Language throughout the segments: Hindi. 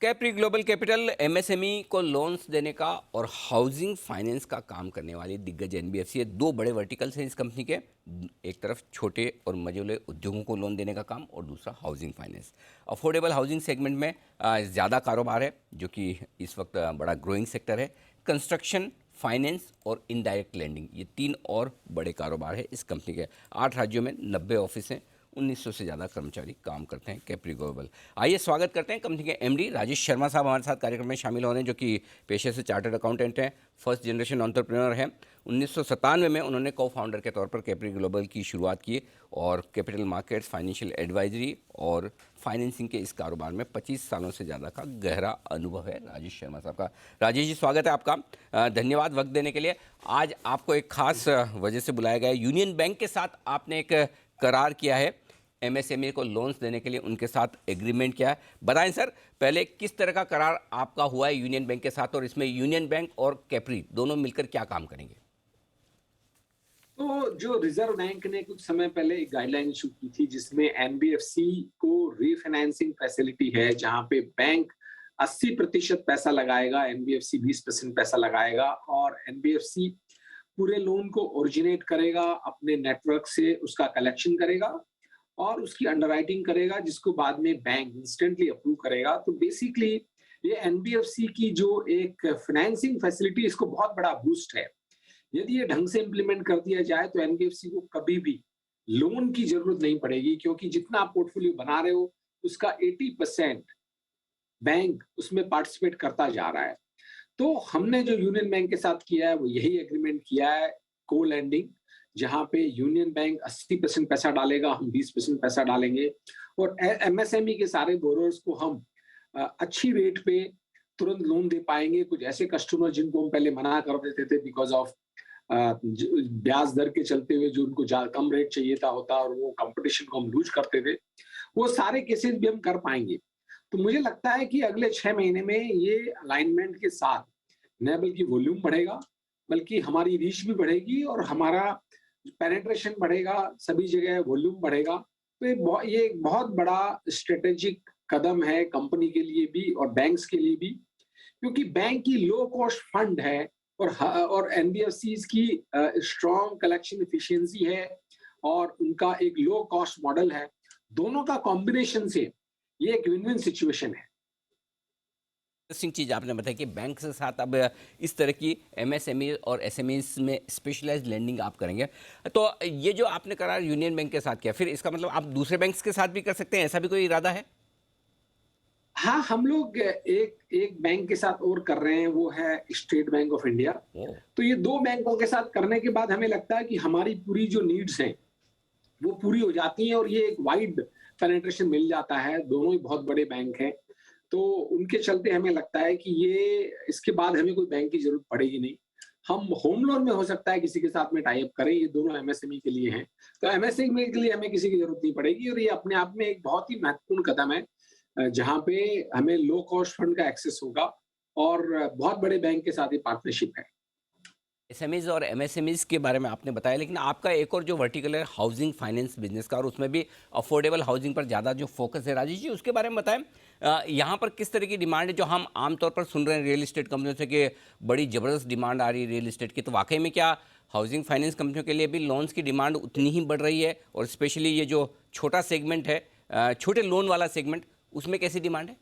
कैप्री ग्लोबल कैपिटल एमएसएमई को लोन्स देने का और हाउसिंग फाइनेंस का काम करने वाली दिग्गज एनबीएफसी है। दो बड़े वर्टिकल्स हैं इस कंपनी के। एक तरफ छोटे और मझोले उद्योगों को लोन देने का काम और दूसरा housing finance. Affordable housing segment में ज़्यादा कारोबार है, जो कि इस वक्त बड़ा ग्रोइंग सेक्टर है। कंस्ट्रक्शन, फाइनेंस और इनडायरेक्ट लेंडिंग, ये तीन और बड़े कारोबार है इस कंपनी के। 8 राज्यों में 90 ऑफिस हैं, 1900 से ज़्यादा कर्मचारी काम करते हैं कैप्री ग्लोबल। आइए स्वागत करते हैं कंपनी के एमडी राजेश शर्मा साहब हमारे साथ कार्यक्रम में शामिल हो रहे हैं, जो कि पेशे से चार्टर्ड अकाउंटेंट हैं, फर्स्ट जनरेशन एंटरप्रेन्योर हैं। 1997 में उन्होंने को फाउंडर के तौर पर कैप्री ग्लोबल की शुरुआत की और कैपिटल मार्केट्स, फाइनेंशियल एडवाइजरी और फाइनेंसिंग के इस कारोबार में 25 सालों से ज़्यादा का गहरा अनुभव है राजेश शर्मा साहब का। राजेश जी, स्वागत है आपका। धन्यवाद वक्त देने के लिए। आज आपको एक खास वजह से बुलाया गया है। यूनियन बैंक के साथ आपने एक करार किया है, एमएसएमई को लोन्स देने के लिए उनके साथ एग्रीमेंट किया है। बताएं सर, पहले किस तरह का करार आपका हुआ है यूनियन बैंक के साथ, और इसमें यूनियन बैंक और कैप्री दोनों मिलकर क्या काम करेंगे? तो जो रिजर्व बैंक ने कुछ समय पहले एक गाइडलाइन इशू की थी, जिसमें एनबीएफसी को रीफाइनेंसिंग फैसिलिटी है, जहां पे बैंक 80% पैसा लगाएगा, एनबीएफसी 20% पैसा लगाएगा और एनबीएफसी पूरे लोन को ओरिजिनेट करेगा, अपने नेटवर्क से उसका कलेक्शन करेगा और उसकी अंडरराइटिंग करेगा, जिसको बाद में बैंक इंस्टेंटली अप्रूव करेगा। तो बेसिकली ये एनबीएफसी की जो एक फाइनेंसिंग फैसिलिटी, इसको बहुत बड़ा बूस्ट है। यदि ये ढंग से इम्प्लीमेंट कर दिया जाए तो एनबीएफसी को कभी भी लोन की जरूरत नहीं पड़ेगी, क्योंकि जितना आप पोर्टफोलियो बना रहे हो उसका 80% बैंक उसमें पार्टिसिपेट करता जा रहा है। तो हमने जो यूनियन बैंक के साथ किया है वो यही एग्रीमेंट किया है, को लैंडिंग, जहां पे यूनियन बैंक 80% पैसा डालेगा, हम 20% पैसा डालेंगे और एमएसएमई के सारे बोरोर्स को हम अच्छी रेट पे तुरंत लोन दे पाएंगे। कुछ ऐसे कस्टमर जिनको हम पहले मना कर देते थे बिकॉज ऑफ ब्याज दर के चलते हुए, जो उनको कम रेट चाहिए था होता और वो कंपटीशन को हम लूज करते थे, वो सारे केसेस भी हम कर पाएंगे। तो मुझे लगता है कि अगले 6 महीने में ये अलाइनमेंट के साथ न बल्कि वॉल्यूम बढ़ेगा, बल्कि हमारी रीच भी बढ़ेगी और हमारा पेनेट्रेशन बढ़ेगा, सभी जगह वॉल्यूम बढ़ेगा। तो ये एक बहुत बड़ा स्ट्रेटेजिक कदम है कंपनी के लिए भी और बैंक्स के लिए भी, क्योंकि बैंक की लो कॉस्ट फंड है और एनबीएफसीज की स्ट्रॉन्ग कलेक्शन एफिशिएंसी है और उनका एक लो कॉस्ट मॉडल है। दोनों का कॉम्बिनेशन से ये एक विन विन सिचुएशन है। इंटरेस्टिंग चीज़ आपने बताया कि बैंक के साथ अब इस तरह की एमएसएमई और एसएमईस में स्पेशलाइज्ड लेंडिंग आप करेंगे। तो ये जो आपने करार यूनियन बैंक के साथ किया, फिर इसका मतलब आप दूसरे बैंक्स के साथ भी कर सकते हैं, ऐसा भी कोई इरादा है? हाँ, हम लोग एक एक बैंक के साथ और कर रहे हैं, वो है स्टेट बैंक ऑफ इंडिया। ओ। तो ये दो बैंकों के साथ करने के बाद हमें लगता है कि हमारी पूरी जो नीड्स हैं वो पूरी हो जाती हैं और ये एक वाइड पेनिट्रेशन मिल जाता है। दोनों ही बहुत बड़े बैंक हैं, तो उनके चलते हमें लगता है कि ये इसके बाद हमें कोई बैंक की जरूरत पड़ेगी नहीं। हम होम लोन में हो सकता है किसी के साथ में टाई अप करें, ये दोनों एमएसएमई के लिए हैं। तो एमएसएमई के लिए हमें किसी की जरूरत नहीं पड़ेगी और ये अपने आप में एक बहुत ही महत्वपूर्ण कदम है, जहाँ पे हमें लो कॉस्ट फंड का एक्सेस होगा और बहुत बड़े बैंक के साथ ये पार्टनरशिप है। एसएमईज और एमएसएमईज के बारे में आपने बताया, लेकिन आपका एक और जो वर्टिकल है हाउसिंग फाइनेंस बिजनेस का, और उसमें भी अफोर्डेबल हाउसिंग पर ज़्यादा जो फोकस है, राजेश जी उसके बारे में बताएं। यहाँ पर किस तरह की डिमांड है जो हम आमतौर पर सुन रहे हैं रियल इस्टेट कंपनियों से कि बड़ी ज़बरदस्त डिमांड आ रही है रियल इस्टेट की? तो वाकई में क्या हाउसिंग फाइनेंस कंपनियों के लिए भी लोन्स की डिमांड उतनी ही बढ़ रही है, और स्पेशली ये जो छोटा सेगमेंट है, छोटे लोन वाला सेगमेंट, उसमें कैसी डिमांड है?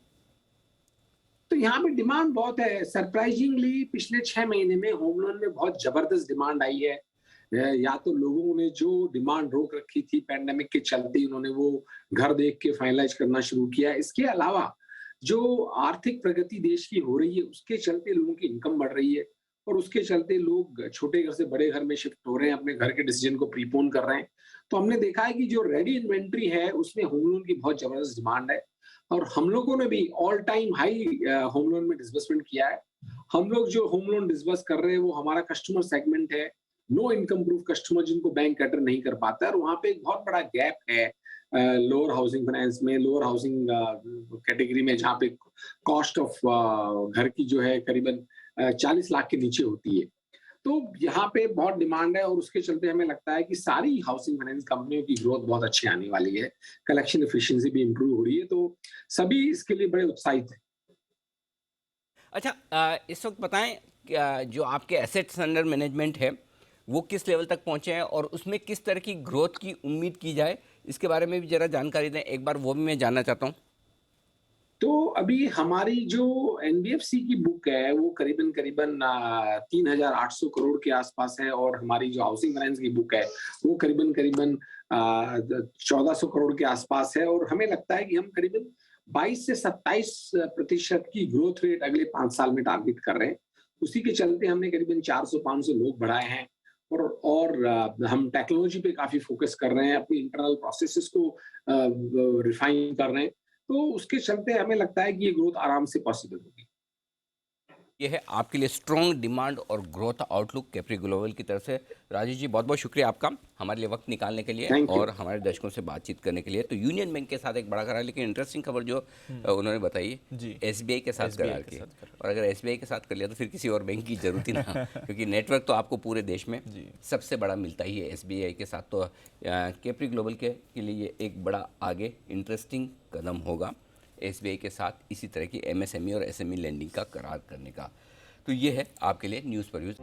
तो यहाँ पे डिमांड बहुत है। सरप्राइजिंगली पिछले 6 महीने में होम लोन में बहुत जबरदस्त डिमांड आई है। या तो लोगों ने जो डिमांड रोक रखी थी पैंडेमिक के चलते, उन्होंने वो घर देख के फाइनलाइज करना शुरू किया। इसके अलावा जो आर्थिक प्रगति देश की हो रही है, उसके चलते लोगों की इनकम बढ़ रही है और उसके चलते लोग छोटे घर से बड़े घर में शिफ्ट हो रहे हैं, अपने घर के डिसीजन को प्रीपोन कर रहे हैं। तो हमने देखा है कि जो रेडी इन्वेंट्री है उसमें होम लोन की बहुत जबरदस्त डिमांड है और हम लोगों ने भी all time high home loan में डिसबर्समेंट किया है। हम लोग जो होम लोन डिसबर्स कर रहे हैं वो हमारा कस्टमर सेगमेंट है, नो इनकम प्रूफ कस्टमर, जिनको बैंक कैटर नहीं कर पाता है, और वहाँ पे एक बहुत बड़ा गैप है लोअर हाउसिंग फाइनेंस में, लोअर हाउसिंग कैटेगरी में, जहाँ पे कॉस्ट ऑफ घर की जो है करीबन 40 लाख के नीचे होती है। तो यहाँ पे बहुत डिमांड है और उसके चलते हमें लगता है कि सारी हाउसिंग फाइनेंस कंपनियों की ग्रोथ बहुत अच्छी आने वाली है। कलेक्शन एफिशिएंसी भी इंप्रूव हो रही है, तो सभी इसके लिए बड़े उत्साहित हैं। अच्छा, इस वक्त बताएं जो आपके एसेट्स अंडर मैनेजमेंट है वो किस लेवल तक पहुंचे हैं और उसमें किस तरह की ग्रोथ की उम्मीद की जाए, इसके बारे में भी जरा जानकारी दें एक बार, वो भी मैं जानना चाहता हूं। तो अभी हमारी जो एनबीएफसी की बुक है वो करीबन करीबन 3,800 करोड़ के आसपास है, और हमारी जो हाउसिंग फाइनेंस की बुक है वो करीबन करीबन 1,400 करोड़ के आसपास है। और हमें लगता है कि हम करीबन 22 से 27% की ग्रोथ रेट अगले 5 साल में टारगेट कर रहे हैं। उसी के चलते हमने करीबन 400-500 लोग बढ़ाए हैं, और हम टेक्नोलॉजी पे काफी फोकस कर रहे हैं, अपनी इंटरनल प्रोसेसेस को रिफाइन कर रहे हैं। तो उसके चलते हमें लगता है कि ये ग्रोथ आराम से पॉसिबल होगी। ये है आपके लिए स्ट्रॉन्ग डिमांड और ग्रोथ आउटलुक कैप्री ग्लोबल की तरफ से। राजेश जी, बहुत बहुत शुक्रिया आपका हमारे लिए वक्त निकालने के लिए थैंक यू। और हमारे दर्शकों से बातचीत करने के लिए। तो यूनियन बैंक के साथ एक बड़ा करार, लेकिन इंटरेस्टिंग खबर जो उन्होंने बताई, जी। एसबीआई के साथ SBI करार के की। साथ करार। और अगर एसबीआई के साथ कर लिया तो फिर किसी और बैंक की जरूरत ही ना, क्योंकि नेटवर्क तो आपको पूरे देश में जी। सबसे बड़ा मिलता ही है एसबीआई के साथ। तो कैप्री ग्लोबल के लिए ये एक बड़ा आगे इंटरेस्टिंग कदम होगा एसबीआई के साथ इसी तरह की एमएसएमई और एसएमई लैंडिंग का करार करने का। तो ये है आपके लिए न्यूज़ पर यूज़।